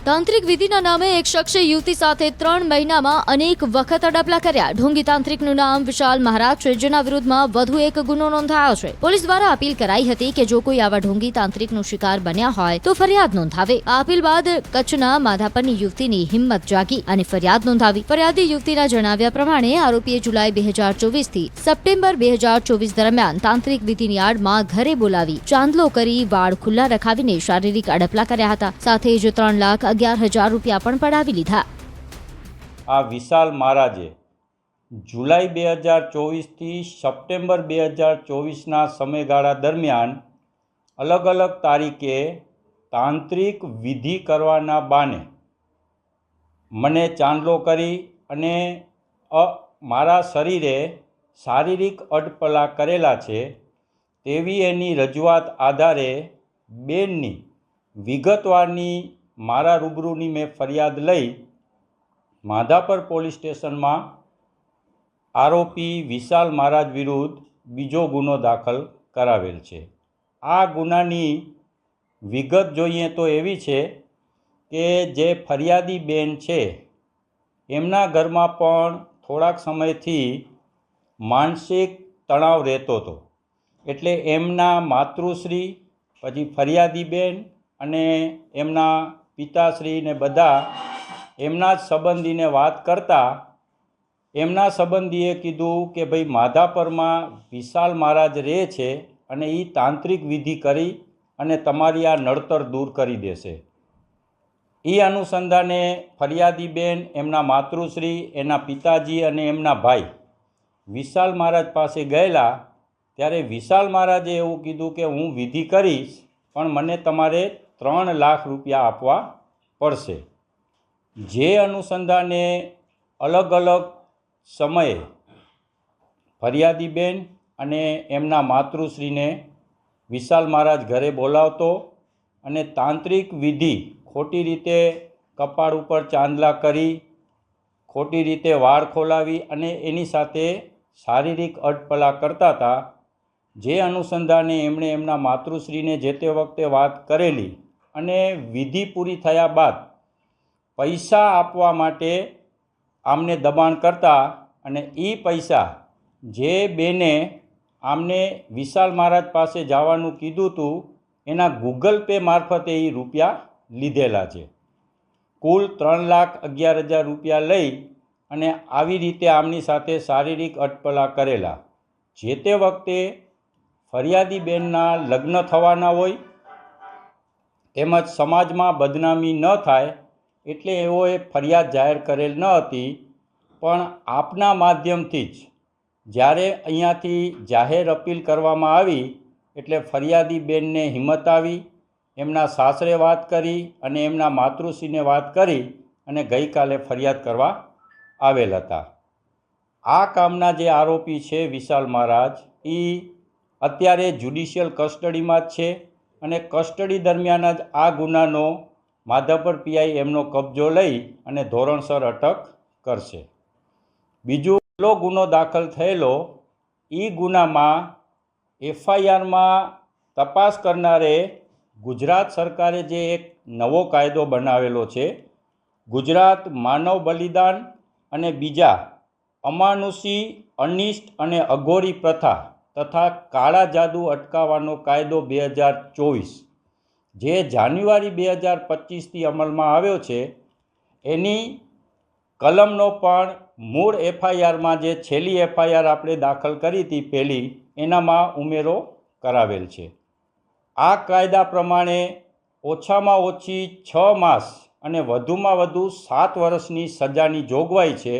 તાંત્રિક વિધિના નામે એક શખ્સે યુવતી સાથે 3 મહિનામાં અનેક વખત અડપલા કર્યા। ઢોંગી તાંત્રિકનું નામ વિશાલ મહારાજ છે, જેના વિરુદ્ધમાં વધુ એક ગુનો નોંધાયો છે। પોલીસ દ્વારા અપીલ કરાઈ હતી કે જો કોઈ આવા ઢોંગી તાંત્રિકનો શિકાર બન્યા હોય તો ફરિયાદ નોંધાવે। આ અપીલ બાદ કચ્છના માધાપરની યુવતીની હિંમત જાગી અને ફરિયાદ નોંધાવી। ફરિયાદી યુવતીના જણાવ્યા પ્રમાણે આરોપીએ જુલાઈ 2024 થી સપ્ટેમ્બર 2024 દરમિયાન તાંત્રિક વિધિની આડમાં ઘરે બોલાવી ચાંદલો કરી વાળ ખુલ્લા રખાવીને શારીરિક અડપલા કર્યા હતા। સાથે જ 3,11,000 રૂપિયા પણ પડાવી લીધા। આ વિશાલ મહારાજે જુલાઈ 2024 થી સપ્ટેમ્બર 2024 સમયગાળા દરમિયાન અલગ અલગ તારીખે તાંત્રિક વિધિ કરવાના બાને મને ચાંદલો કરી અને મારા શરીરે શારીરિક અડપલા કરેલા છે તેવી એની રજૂઆત આધારે બેનની વિગતવારની મારા રૂબરૂની મેં ફરિયાદ લઈ માધાપર પોલીસ સ્ટેશનમાં આરોપી વિશાલ મહારાજ વિરુદ્ધ બીજો ગુનો દાખલ કરાવેલ છે। આ ગુનાની વિગત જોઈએ તો એવી છે કે જે ફરિયાદી બેન છે એમના ઘરમાં પણ થોડાક સમયથી માનસિક તણાવ રહેતો હતો, એટલે એમના માતૃશ્રી પછી ફરિયાદી બેન અને એમના પિતાશ્રીને બધા એમના જ સંબંધીને વાત કરતા એમના સંબંધીએ કીધું કે ભાઈ માધાપરમાં વિશાલ મહારાજ રહે છે અને એ તાંત્રિક વિધિ કરી અને તમારી આ નડતર દૂર કરી દેશે। એ અનુસંધાને ફરિયાદી બેન, એમના માતૃશ્રી, એના પિતાજી અને એમના ભાઈ વિશાલ મહારાજ પાસે ગયેલા ત્યારે વિશાલ મહારાજે એવું કીધું કે હું વિધિ કરીશ પણ મને તમારે 3 લાખ રૂપિયા આપવા પડશે। જે અનુસંધાને અલગ અલગ સમયે ફરિયાદી બેન અને એમના માતૃશ્રીને વિશાલ મહારાજ ઘરે બોલાવતો અને તાંત્રિક વિધિ ખોટી રીતે કપાળ ઉપર ચાંદલા કરી, ખોટી રીતે વાળ ખોલાવી અને એની સાથે શારીરિક અડપલા કરતા હતા। જે અનુસંધાને એમણે એમના માતૃશ્રીને જે તે વખતે વાત કરેલી અને વિધિ પૂરી થયા બાદ પૈસા આપવા માટે આમને દબાણ કરતા અને એ પૈસા જે બેને આમને વિશાલ મહારાજ પાસે જવાનું કીધું હતું એના ગૂગલ પે મારફતે એ રૂપિયા લીધેલા છે। કુલ 3,11,000 રૂપિયા લઈ અને આવી રીતે આમની સાથે શારીરિક અડપલા કરેલા। જે તે વખતે ફરિયાદી બેનના લગ્ન થવાના હોય તેમજ સમાજમાં બદનામી ન થાય એટલે એઓએ ફરિયાદ જાહેર કરેલ ન હતી, પણ આપના માધ્યમથી જ જ્યારે અહીંયાથી જાહેર અપીલ કરવામાં આવી એટલે ફરિયાદી બેનને હિંમત આવી, એમના સાસરે વાત કરી અને એમના માતૃશ્રીને વાત કરી અને ગઈકાલે ફરિયાદ કરવા આવેલ હતા। આ કામના જે આરોપી છે વિશાલ મહારાજ એ અત્યારે જ્યુડિશિયલ કસ્ટડીમાં જ છે અને કસ્ટડી દરમિયાન જ આ ગુનાનો માધાપર પીઆઈ એમનો કબજો લઈ અને ધોરણસર અટક કરશે। બીજો ગુનો દાખલ થયેલો એ ગુનામાં એફઆઈઆરમાં તપાસ કરનારે ગુજરાત સરકારે જે એક નવો કાયદો બનાવેલો છે, ગુજરાત માનવ બલિદાન અને બીજા અમાનુષી, અનિષ્ટ અને અઘોરી પ્રથા તથા કાળા જાદુ અટકાવવાનો કાયદો 2024 જે જાન્યુઆરી 2025થી અમલમાં આવ્યો છે, એની કલમનો પણ મૂળ એફઆઈઆરમાં જે છેલ્લી એફઆઈઆર આપણે દાખલ કરી હતી પહેલી એનામાં ઉમેરો કરાવેલ છે। આ કાયદા પ્રમાણે ઓછામાં ઓછી 6 માસ અને વધુમાં વધુ 7 વર્ષની સજાની જોગવાઈ છે।